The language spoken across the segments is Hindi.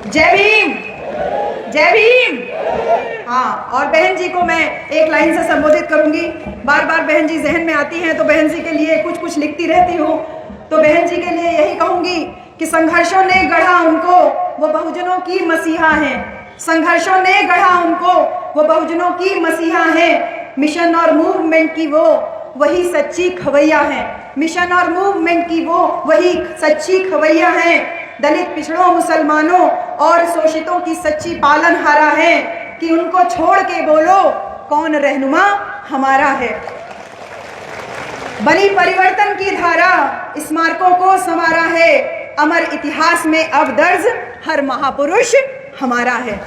जय भीम, जय भीम। हाँ, और बहन जी को मैं एक लाइन से संबोधित करूंगी। बार बार बहन जी जहन में आती हैं तो बहन जी के लिए कुछ कुछ लिखती रहती हूँ। तो बहन जी के लिए यही कहूंगी कि संघर्षों ने गढ़ा उनको, वो बहुजनों की मसीहा हैं। संघर्षों ने गढ़ा उनको, वो बहुजनों की मसीहा हैं। मिशन और मूवमेंट की वो वही सच्ची खवैया हैं। मिशन और मूवमेंट की वो वही सच्ची खवैया हैं। दलित, पिछड़ों, मुसलमानों और शोषितों की सच्ची पालनहारा है कि उनको छोड़ के बोलो कौन रहनुमा हमारा है। बनी परिवर्तन की धारा, स्मारकों को संवारा है। अमर इतिहास में अब दर्ज हर महापुरुष हमारा है।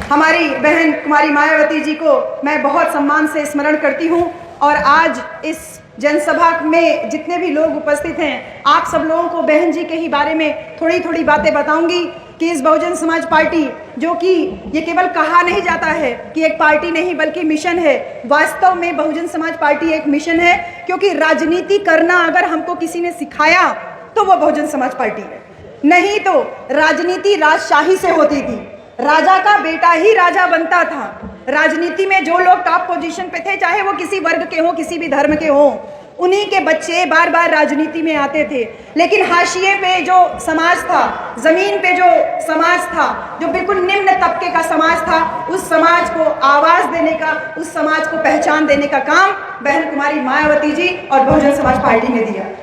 हमारी बहन कुमारी मायावती जी को मैं बहुत सम्मान से स्मरण करती हूँ। और आज इस जनसभा में जितने भी लोग उपस्थित हैं, आप सब लोगों को बहन जी के ही बारे में थोड़ी थोड़ी बातें बताऊंगी कि इस बहुजन समाज पार्टी, जो कि ये केवल कहा नहीं जाता है कि एक पार्टी नहीं बल्कि मिशन है, वास्तव में बहुजन समाज पार्टी एक मिशन है। क्योंकि राजनीति करना अगर हमको किसी ने सिखाया तो वो बहुजन समाज पार्टी है। नहीं तो राजनीति राजशाही से होती थी, राजा का बेटा ही राजा बनता था। राजनीति में जो लोग टॉप पोजीशन पे थे, चाहे वो किसी वर्ग के हों, किसी भी धर्म के हों, उन्हीं के बच्चे बार बार राजनीति में आते थे। लेकिन हाशिए पे जो समाज था, जमीन पे जो समाज था, जो बिल्कुल निम्न तबके का समाज था, उस समाज को आवाज देने का, उस समाज को पहचान देने का काम बहन कुमारी मायावती जी और बहुजन समाज पार्टी ने दिया।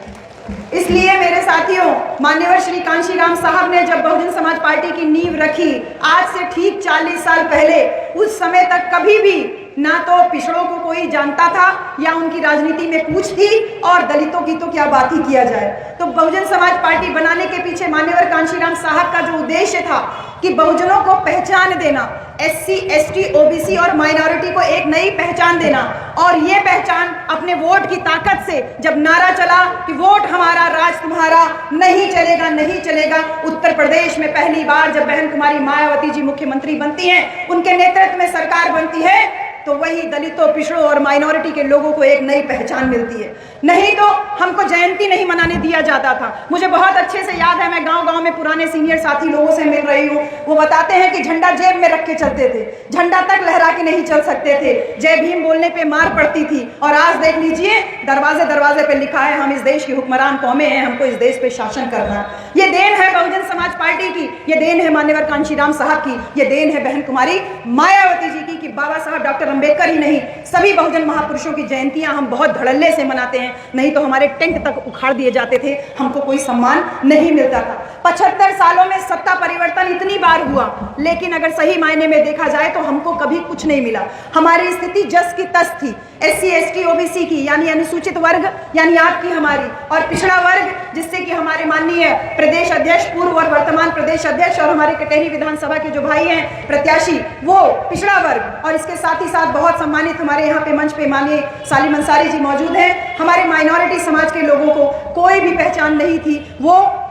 इसलिए मेरे साथियों, मान्यवर श्री कांशीराम साहब ने जब बहुजन समाज पार्टी की नींव रखी, आज से ठीक 40 साल पहले, उस समय तक कभी भी ना तो पिछड़ों को कोई जानता था या उनकी राजनीति में पूछ थी, और दलितों की तो क्या बात ही किया जाए। तो बहुजन समाज पार्टी बनाने के पीछे मान्यवर कांशीराम साहब का जो उद्देश्य था कि बहुजनों को पहचान देना, SC, ST, OBC और माइनॉरिटी को एक नई पहचान देना। और ये पहचान अपने वोट की ताकत से, जब नारा चला कि वोट हमारा राज तुम्हारा, नहीं चलेगा नहीं चलेगा। उत्तर प्रदेश में पहली बार जब बहन कुमारी मायावती जी मुख्यमंत्री बनती हैं, उनके नेतृत्व में सरकार बनती है, तो वही दलितों, पिछड़ों और माइनॉरिटी के लोगों को एक नई पहचान मिलती है। नहीं तो हमको जयंती नहीं मनाने दिया जाता था। मुझे बहुत अच्छे से याद है, मैं गांव-गांव में पुराने सीनियर साथी लोगों से मिल रही हूँ, वो बताते हैं कि झंडा जेब में रख के चलते थे, झंडा तक लहरा के नहीं चल सकते थे, जय भीम बोलने पे मार पड़ती थी। और आज देख लीजिए, दरवाजे दरवाजे पे लिखा है हम इस देश की हुक्मरान कौमें हैं, हमको इस देश पे शासन करना है। ये देन है बहुजन समाज पार्टी की, ये देन है मान्यवर कांशीराम साहब की, ये देन है बहन कुमारी मायावती जी की कि बाबा साहब डॉक्टर अंबेडकर ही नहीं, सभी बहुजन महापुरुषों की जयंतियां हम बहुत धड़ल्ले से मनाते हैं। नहीं तो हमारे टेंट तक उखाड़ दिए जाते थे, हमको कोई सम्मान नहीं मिलता था। 75 सालों में सत्ता परिवर्तन इतनी बार हुआ, लेकिन अगर सही मायने में देखा जाए तो हमको कभी कुछ नहीं मिला। हमारी स्थिति जस की तस थी। SC, ST, OBC की, यानी अनुसूचित वर्ग, यानी आपकी हमारी, और पिछड़ा वर्ग, जिससे कि हमारे माननीय प्रदेश अध्यक्ष, पूर्व और वर्तमान प्रदेश अध्यक्ष, और हमारे कटेरी विधानसभा के जो भाई हैं प्रत्याशी, वो पिछड़ा वर्ग। और इसके साथ ही साथ बहुत सम्मानित हमारे यहाँ पे मंच पे माननीय सालिम अंसारी जी मौजूद हैं। हमारे माइनॉरिटी समाज के लोगों को कोई भी पहचान नहीं थी। वो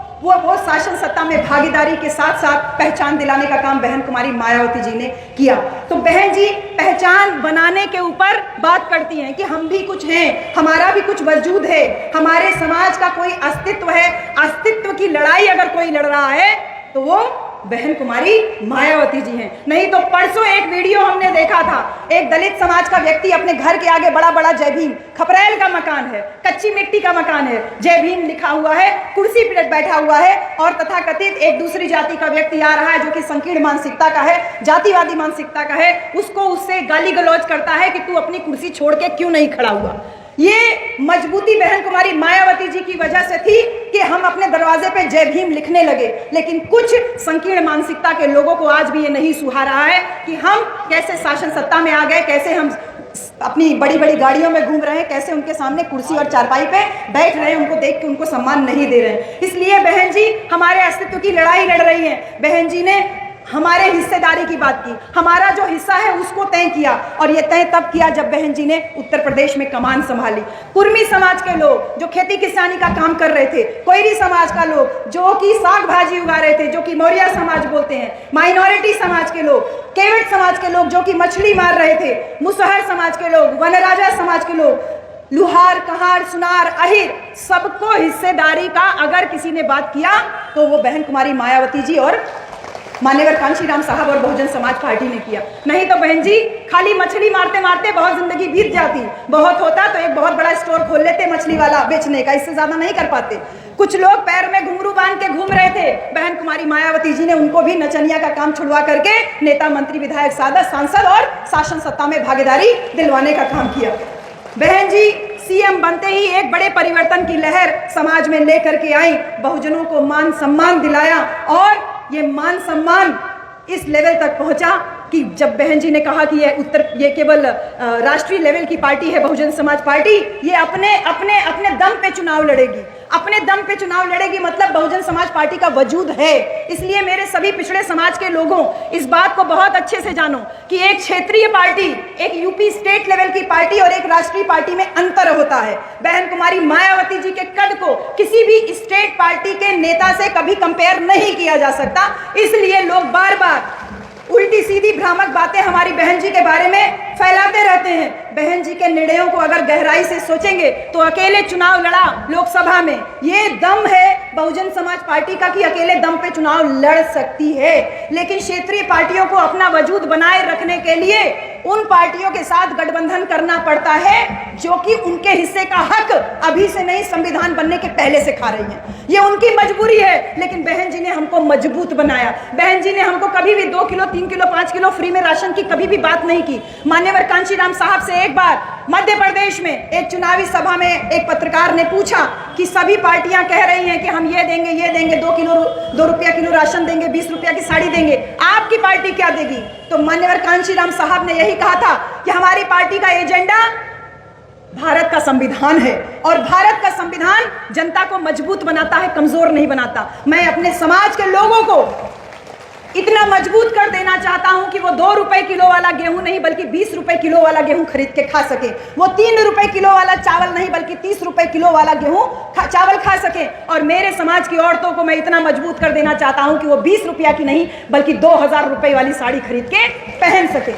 शासन सत्ता में भागीदारी के साथ साथ पहचान दिलाने का काम बहन कुमारी मायावती जी ने किया। तो बहन जी पहचान बनाने के ऊपर बात करती हैं कि हम भी कुछ हैं, हमारा भी कुछ वजूद है, हमारे समाज का कोई अस्तित्व है। अस्तित्व की लड़ाई अगर कोई लड़ रहा है तो वो बहन कुमारी मायावती जी हैं। नहीं तो परसों एक वीडियो हमने देखा था, एक दलित समाज का व्यक्ति अपने घर के आगे बड़ा बड़ा जय भीम, खपरेल का मकान है, कच्ची मिट्टी का मकान है, जय भीम लिखा हुआ है, कुर्सी पर बैठा हुआ है, और तथाकथित एक दूसरी जाति का व्यक्ति आ रहा है जो कि संकीर्ण मानसिकता का है, जातिवादी मानसिकता का है, उसको उससे गाली गलौज करता है कि तू अपनी कुर्सी छोड़ के क्यों नहीं खड़ा हुआ। ये मजबूती बहन कुमारी मायावती जी की वजह से थी कि हम अपने दरवाजे पे जय भीम लिखने लगे। लेकिन कुछ संकीर्ण मानसिकता के लोगों को आज भी ये नहीं सुहा रहा है कि हम कैसे शासन सत्ता में आ गए, कैसे हम अपनी बड़ी बड़ी गाड़ियों में घूम रहे हैं, कैसे उनके सामने कुर्सी और चारपाई पे बैठ रहे हैं, उनको देख के उनको सम्मान नहीं दे रहे हैं। इसलिए बहन जी हमारे अस्तित्व की लड़ाई लड़ रही है। बहन जी ने हमारे हिस्सेदारी की बात की, हमारा जो हिस्सा है उसको तय किया, और ये तय तब किया जब बहन जी ने उत्तर प्रदेश में कमान संभाली। कुर्मी समाज के लोग जो खेती किसानी का काम कर रहे थे, कोयरी समाज का लोग जो कि साग भाजी उगा रहे थे, जो कि मौर्या समाज बोलते हैं, माइनॉरिटी समाज के लोग, केवट समाज के लोग जो कि मछली मार रहे थे, मुसहर समाज के लोग, वनराजा समाज के लोग, लुहार, कहार, सुनार, अहिर, सबको हिस्सेदारी का अगर किसी ने बात किया तो वो बहन कुमारी मायावती जी और मान्यवर कांशीराम साहब और बहुजन समाज पार्टी ने किया। नहीं तो बहन जी खाली मछली मारते मारते बहुत जिंदगी बीत जाती। बहुत होता तो एक बहुत बड़ा स्टोर खोल लेते मछली वाला बेचने का, इससे ज्यादा नहीं कर पाते। कुछ लोग पैर में घुंघरू बांध के घूम रहे थे, बहन कुमारी मायावती जी ने उनको भी नचनिया का काम छुड़वा करके नेता मंत्री विधायक सांसद और शासन सत्ता में भागीदारी दिलवाने का काम किया। बहन जी सीएम बनते ही एक बड़े परिवर्तन की लहर समाज में लेकर के आई, बहुजनों को मान सम्मान दिलाया और ये मान सम्मान इस लेवल तक पहुंचा कि जब बहन जी ने कहा कि ये केवल राष्ट्रीय लेवल की पार्टी है बहुजन समाज पार्टी, ये अपने दम पे चुनाव लड़ेगी, अपने दम पे चुनाव लड़ेगी, मतलब बहुजन समाज पार्टी का वजूद है। इसलिए मेरे सभी पिछड़े समाज के लोगों इस बात को बहुत अच्छे से जानो कि एक क्षेत्रीय पार्टी, एक यूपी स्टेट लेवल की पार्टी और एक राष्ट्रीय पार्टी में अंतर होता है। बहन कुमारी मायावती जी के कद को किसी भी स्टेट पार्टी के नेता से कभी कंपेयर नहीं किया जा सकता। इसलिए लोग बार बार उल्टी सीधी भ्रामक बातें हमारी बहन जी के बारे में फैलाते रहते हैं। बहन जी के निर्णयों को अगर गहराई से सोचेंगे तो अकेले चुनाव लड़ा लोकसभा में, ये दम है बहुजन समाज पार्टी का कि अकेले दम पे चुनाव लड़ सकती है। लेकिन क्षेत्रीय पार्टियों को अपना वजूद बनाए रखने के लिए उन पार्टियों के साथ गठबंधन करना पड़ता है जो कि उनके हिस्से का हक अभी से नहीं, संविधान बनने के पहले से खा रही हैं। ये उनकी मजबूरी है, लेकिन बहन जी ने हमको मजबूत बनाया। बहन जी ने हमको कभी भी 2 किलो 3 किलो 5 किलो फ्री में राशन की कभी भी बात नहीं की। मान्यवर कांशीराम साहब से एक बार मध्य प्रदेश में एक चुनावी सभा में एक पत्रकार ने पूछा कि सभी पार्टियां कह रही हैं कि हम ये देंगे 2 रुपया किलो राशन देंगे, 20 रुपया की साड़ी देंगे, आपकी पार्टी क्या देगी? तो मान्यवर कांशीराम साहब ने यही कहा था कि हमारी पार्टी का एजेंडा भारत का संविधान है और भारत का संविधान जनता को मजबूत बनाता है, कमजोर नहीं बनाता। मैं अपने समाज के लोगों को इतना मजबूत कर देना चाहता हूं कि वो 2 रुपए किलो वाला गेहूं नहीं बल्कि 20 रुपए किलो वाला गेहूं खरीद के खा सके, वो 3 रुपए किलो वाला चावल नहीं बल्कि 30 रुपए किलो वाला चावल खा सके। और मेरे समाज की औरतों को मैं इतना मजबूत कर देना चाहता हूं कि वो 20 रुपया की नहीं बल्कि 2000 रुपए वाली साड़ी खरीद के पहन सके।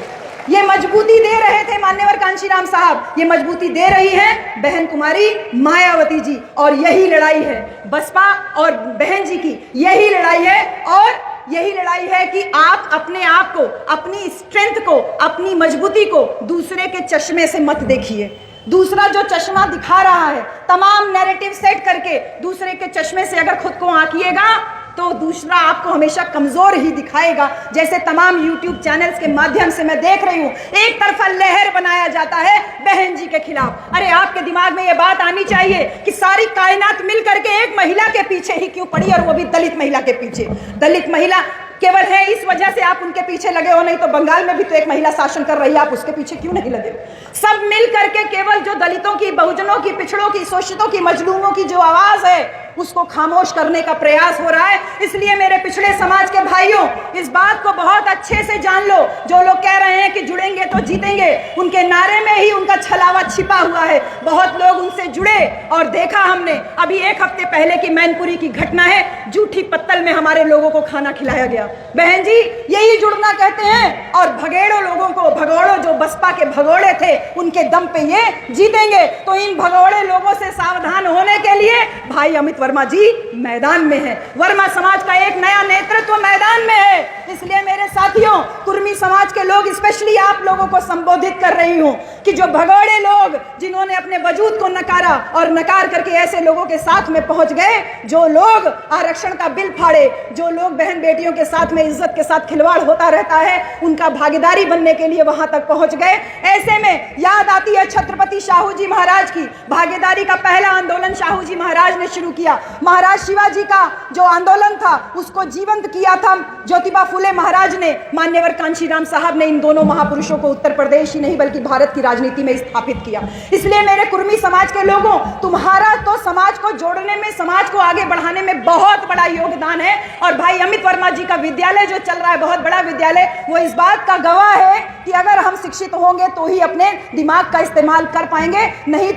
ये मजबूती दे रहे थे मान्यवर कांशीराम साहब, ये मजबूती दे रही है बहन कुमारी मायावती जी। और यही लड़ाई है बसपा और बहन जी की, यही लड़ाई है और यही लड़ाई है कि आप अपने आप को, अपनी स्ट्रेंथ को, अपनी मजबूती को दूसरे के चश्मे से मत देखिए। दूसरा जो चश्मा दिखा रहा है, तमाम नैरेटिव सेट करके दूसरे के चश्मे से अगर खुद को आंकिएगा तो दूसरा आपको हमेशा कमजोर ही दिखाएगा। जैसे तमाम YouTube चैनल्स के माध्यम से मैं देख रही हूँ, एक तरफा लहर बनाया जाता है बहन जी के खिलाफ। अरे आपके दिमाग में ये बात आनी चाहिए कि सारी कायनात मिल करके एक महिला के पीछे ही क्यों पड़ी, और वो भी दलित महिला के पीछे। दलित महिला केवल है इस वजह से आप उनके पीछे लगे हो, नहीं तो बंगाल में भी तो एक महिला शासन कर रही है, आप उसके पीछे क्यों नहीं लगे हो? सब मिल करके केवल जो दलितों की, बहुजनों की, पिछड़ों की, शोषितों की, मजलूमों की जो आवाज है उसको खामोश करने का प्रयास हो रहा है। इसलिए मेरे पिछड़े समाज के भाइयों, इस बात को बहुत अच्छे से जान लो, जो लोग कह रहे हैं कि जुड़ेंगे तो जीतेंगे, उनके नारे में ही उनका छलावा छिपा हुआ है। बहुत लोग उनसे जुड़े और देखा हमने, अभी 1 हफ्ते पहले की मैनपुरी की घटना है, जूठी पत्तल में हमारे लोगों को खाना खिलाया गया। बहन जी यही जुड़ना कहते हैं। और भगेड़ों लोगों को, भगोड़ों जो बसपा के भगोड़े थे, उनके दम पे ये जीतेंगे। तो इन भगोड़े लोगों से सावधान होने के लिए भाई अमित वर्मा जी मैदान में है। वर्मा समाज का एक नया नेतृत्व मैदान में है। इसलिए मेरे साथियों, कुर्मी समाज के लोग, स्पेशली आप लोगों को संबोधित कर रही हूं कि जो भगोड़े लोग, जिन्होंने अपने वजूद को नकारा और नकार करके ऐसे लोगों के साथ में पहुंच गए, जो लोग आरक्षण का बिल फाड़े, जो लोग बहन बेटियों के साथ में इज्जत के साथ खिलवाड़ होता रहता है, उनका भागीदारी बनने के लिए वहां तक पहुंच गए। ऐसे में याद आती है छत्रपति शाहू जी महाराज की। भागीदारी का पहला आंदोलन शाहू जी महाराज ने शुरू किया। महाराज शिवाजी का जो आंदोलन था उसको जीवंत किया था ज्योतिबा फुले महाराज ने। मान्यवर कांशीराम साहब ने इन दोनों महापुरुषों को उत्तर प्रदेश ही नहीं बल्कि भारत की राजनीति में स्थापित किया। इसलिए मेरे कुर्मी समाज के लोगों, तुम्हारा तो समाज को जोड़ने में, समाज को आगे बढ़ाने में बहुत बड़ा योगदान है। और भाई अमित वर्मा जी का विद्यालय जो चल रहा है, बहुत बड़ा विद्यालय, वो इस बात का गवाह है कि अगर हम शिक्षित होंगे तो ही अपने दिमाग का इस्तेमाल कर पाएंगे, नहीं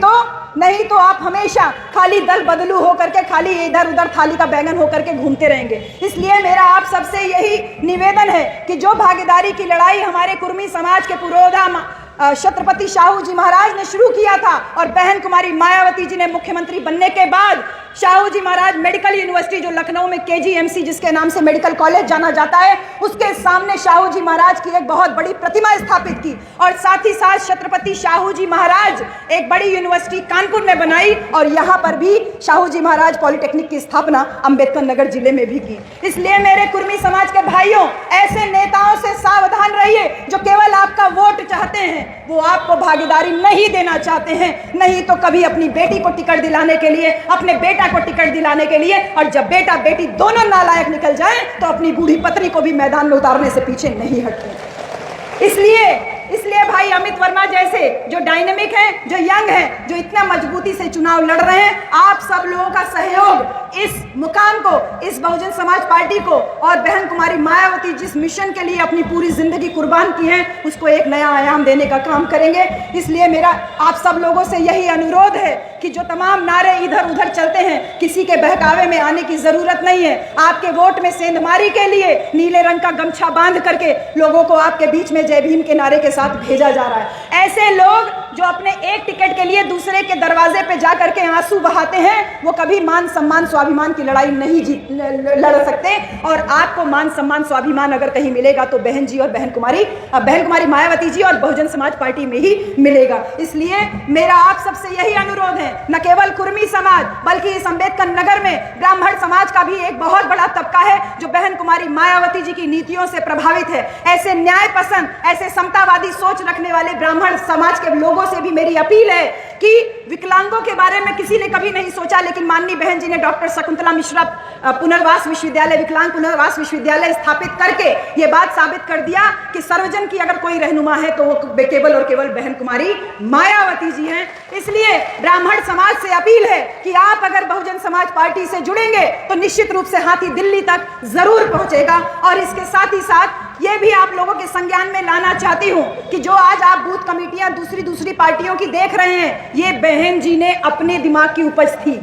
तो आप हमेशा खाली दल बदलू होकर के, खाली इधर उधर थाली का बैंगन होकर के घूमते रहेंगे। इसलिए मेरा आप सबसे यही निवेदन है कि जो भागीदारी की लड़ाई हमारे कुर्मी समाज के पुरोधा छत्रपति शाहू जी महाराज ने शुरू किया था और बहन कुमारी मायावती जी ने मुख्यमंत्री बनने के बाद शाहू जी महाराज मेडिकल यूनिवर्सिटी, जो लखनऊ में KGMC जिसके नाम से मेडिकल कॉलेज जाना जाता है, उसके सामने शाहू जी महाराज की एक बहुत बड़ी प्रतिमा स्थापित की और साथ ही साथ छत्रपति शाहू जी महाराज एक बड़ी यूनिवर्सिटी कानपुर में बनाई और यहाँ पर भी शाहू जी महाराज पॉलिटेक्निक की स्थापना अंबेडकर नगर जिले में भी की। इसलिए मेरे कुर्मी समाज के भाइयों, ऐसे नेताओं से सावधान रहिए जो केवल आपका वोट चाहते हैं, वो आपको भागीदारी नहीं देना चाहते हैं। नहीं तो कभी अपनी बेटी को टिकट दिलाने के लिए, अपने बेटा को टिकट दिलाने के लिए, और जब बेटा बेटी दोनों नालायक निकल जाएं तो अपनी बूढ़ी पत्नी को भी मैदान में उतारने से पीछे नहीं हटते। इसलिए भाई अमित वर्मा जैसे जो डायनेमिक हैं, जो यंग हैं, जो इतना मजबूती से चुनाव लड़ रहे हैं, आप सब लोगों का सहयोग इस मुकाम को, इस बहुजन समाज पार्टी को और बहन कुमारी मायावती जिस मिशन के लिए अपनी पूरी जिंदगी कुर्बान की है, उसको एक नया आयाम देने का काम करेंगे। इसलिए मेरा आप सब लोगों से यही अनुरोध है कि जो तमाम नारे इधर उधर चलते हैं, किसी के बहकावे में आने की जरूरत नहीं है। आपके वोट में सेंधमारी के लिए नीले रंग का गमछा बांध करके लोगों को आपके बीच में जय भीम के नारे के साथ भेजा जा रहा है। ऐसे लोग जो अपने एक टिकट के लिए दूसरे के दरवाजे पे जा करके आंसू बहाते हैं, वो कभी मान सम्मान स्वाभिमान की लड़ाई नहीं लड़ सकते। और आपको मान सम्मान स्वाभिमान अगर कहीं मिलेगा तो बहन जी और बहन कुमारी मायावती जी और बहुजन समाज पार्टी में ही मिलेगा। इसलिए मेरा आप सबसे यही अनुरोध है, न केवल कुर्मी समाज बल्कि इस अंबेडकर नगर में ब्राह्मण समाज का भी एक बहुत बड़ा तबका है जो बहन कुमारी मायावती जी की नीतियों से प्रभावित है। ऐसे न्याय पसंद, ऐसे समतावादी सोच रखने वाले ब्राह्मण समाज के लोगों से भी मेरी अपील है कि विकलांगों के बारे में किसी ने कभी नहीं सोचा, लेकिन माननीय बहन जी ने डॉक्टर शकुंतला मिश्रा पुनर्वास विश्वविद्यालय, विकलांग पुनर्वास विश्वविद्यालय स्थापित करके ये बात साबित कर दिया कि सर्वजन की अगर कोई रहनुमा है तो वो केवल और केवल बहन कुमारी मायावती जी हैं। इसलिए ब्राह्मण समाज से अपील है कि आप अगर बहुजन समाज पार्टी से जुड़ेंगे तो निश्चित रूप से हाथी दिल्ली तक जरूर पहुंचेगा। और इसके साथ ही साथ ये भी आप लोगों के संज्ञान में लाना चाहती हूं कि जो आज आप बूथ कमेटियां दूसरी पार्टियों की देख रहे हैं, ये बहन जी ने अपने दिमाग की उपज थी।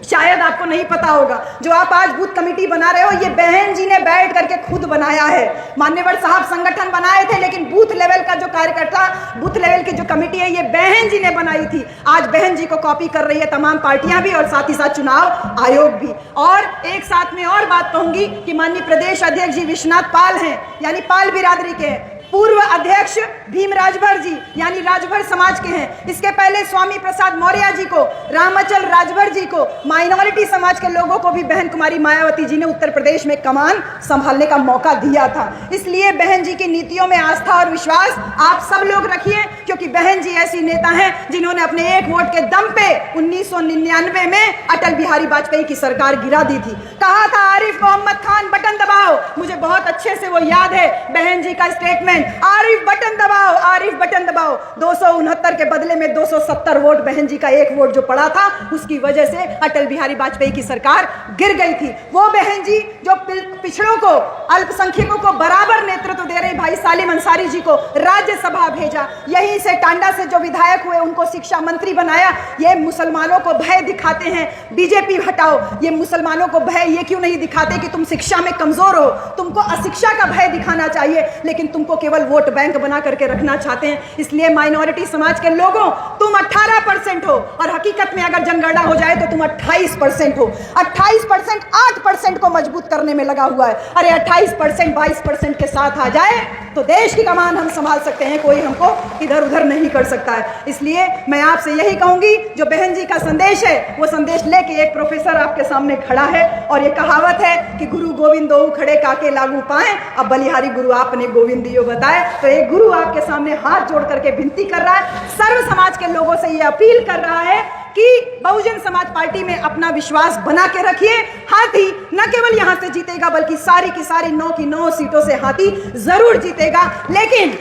शायद आपको नहीं पता होगा, जो आप आज बूथ कमेटी बना रहे हो, ये बहन जी ने बैठ करके खुद बनाया है। मान्यवर साहब संगठन बनाए थे, लेकिन बूथ लेवल का जो कार्यकर्ता, बूथ लेवल की जो कमेटी है, ये बहन जी ने बनाई थी। आज बहन जी को कॉपी कर रही है तमाम पार्टियां भी और साथ ही साथ चुनाव आयोग भी। और एक साथ में और बात कहूंगी कि माननीय प्रदेश अध्यक्ष जी विश्वनाथ पाल हैं, यानी पाल बिरादरी के हैं। पूर्व अध्यक्ष भीम राजभर जी यानी राजभर समाज के हैं। इसके पहले स्वामी प्रसाद मौर्य जी को, रामाचल राजभर जी को, माइनॉरिटी समाज के लोगों को भी बहन कुमारी मायावती जी ने उत्तर प्रदेश में कमान संभालने का मौका दिया था। इसलिए बहन जी की नीतियों में आस्था और विश्वास आप सब लोग रखिए, क्योंकि बहन जी ऐसी नेता हैं जिन्होंने अपने एक वोट के दम पे 1999 में अटल बिहारी वाजपेयी की सरकार गिरा दी थी। कहा था आरिफ मोहम्मद खान बटन दबाओ, मुझे बहुत अच्छे से वो याद है बहन जी का स्टेटमेंट, आरिफ बटन दबाओ, आरिफ बटन दबाओ। 269 के बदले में 270 वोट, बहन जी का एक वोट जो पड़ा था, उसकी वजह से अटल बिहारी वाजपेयी की सरकार गिर गई थी। वो बहन जी जो पिछड़ों को, अल्पसंख्यकों को बराबर नेतृत्व दे रही भाई सालिम अंसारी जी को राज्यसभा भेजा, यहीं से टांडा से जो विधायक हुए उनको शिक्षा मंत्री बनाया। ये मुसलमानों को भय दिखाते हैं, बीजेपी हटाओ, ये मुसलमानों को भय ये क्यों नहीं दिखाते कि तुम शिक्षा में कमजोर हो, तुमको अशिक्षा का भय दिखाना चाहिए, लेकिन तुमको केवल वोट बैंक बना करके रखना चाहते हैं। इसलिए माइनॉरिटी समाज के लोगों, तुम 18% हो और हकीकत में अगर जनगणना हो जाए तो तुम 28% हो। 28% 8% को मजबूत करने में लगा हुआ है। अरे 28% 22% के साथ आ जाए तो देश की कमान हम संभाल सकते हैं, कोई हमको इधर उधर नहीं कर सकता है। इसलिए मैं आपसे यही कहूंगी, जो बहन जी का संदेश है वो संदेश लेके एक प्रोफेसर आपके सामने खड़ा है और ये कहावत है कि गुरु गोविंद दो खड़े काके लागू पाए, अब बलिहारी गुरु आपने गोविंद दियो बताए। तो एक गुरु आपके सामने हाथ जोड़ करके विनती कर रहा है, सर्व समाज के लोगों से ये अपील कर रहा है कि बहुजन समाज पार्टी में अपना विश्वास बना के रखिए। हाथी न केवल यहां से जीतेगा बल्कि सारी की सारी 9 की 9 सीटों से हाथी जरूर जीतेगा। लेकिन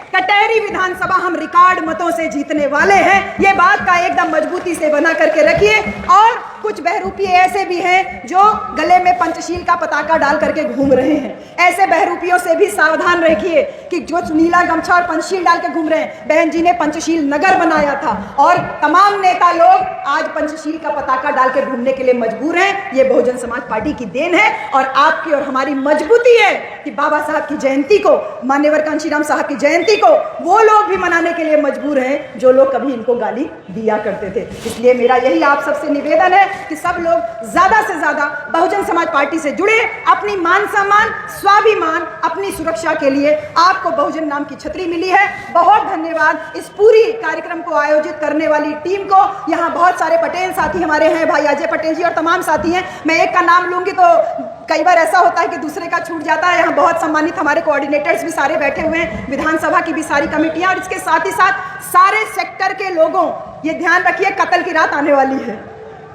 कटहरी विधानसभा हम रिकॉर्ड मतों से जीतने वाले हैं, ये बात का एकदम मजबूती से बना करके रखिए। और कुछ बहरूपी ऐसे भी हैं जो गले में पंचशील का पताका डाल करके घूम रहे हैं। ऐसे बहरूपियों से भी सावधान रखिए कि जो नीला गमछा और पंचशील डाल के घूम रहे हैं। बहन जी ने पंचशील नगर बनाया था और तमाम नेता लोग आज पंचशील का पताका डाल के घूमने के लिए मजबूर हैं। ये बहुजन समाज पार्टी की देन है और आपकी और हमारी मजबूती है कि बाबा साहब की जयंती को, मान्यवर कांशीराम साहब की जयंती को को वो लोग भी मनाने के लिए मजबूर हैं जो लोग कभी इनको गाली दिया करते थे। इसलिए मेरा यही आप सबसे निवेदन है कि सब लोग ज़्यादा से ज़्यादा बहुजन समाज पार्टी से जुड़े, अपनी मान सम्मान, स्वाभिमान, अपनी सुरक्षा के लिए आपको बहुजन नाम की छतरी मिली है। बहुत धन्यवाद इस पूरी कार्यक्रम को आयोजित करने वाली टीम को। यहाँ बहुत सारे पटेल साथी हमारे हैं, भाई अजय पटेल जी और तमाम साथी हैं। मैं एक का नाम लूँगी तो कई बार ऐसा होता है कि दूसरे का छूट जाता है। यहाँ बहुत सम्मानित हमारे कोऑर्डिनेटर्स भी सारे बैठे हुए हैं, विधानसभा की भी सारी कमेटियाँ, और इसके साथ ही साथ सारे सेक्टर के लोगों, ये ध्यान रखिए कत्ल की रात आने वाली है,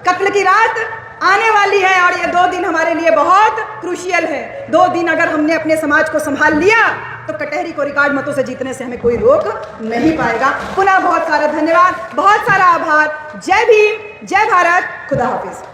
कत्ल की रात आने वाली है, और ये 2 दिन हमारे लिए बहुत क्रूशियल है। 2 दिन अगर हमने अपने समाज को संभाल लिया तो कटहरी को रिकॉर्ड मतों से जीतने से हमें कोई रोक नहीं पाएगा। पुनः बहुत सारा धन्यवाद, बहुत सारा आभार। जय भीम, जय भारत, खुदा हाफिज।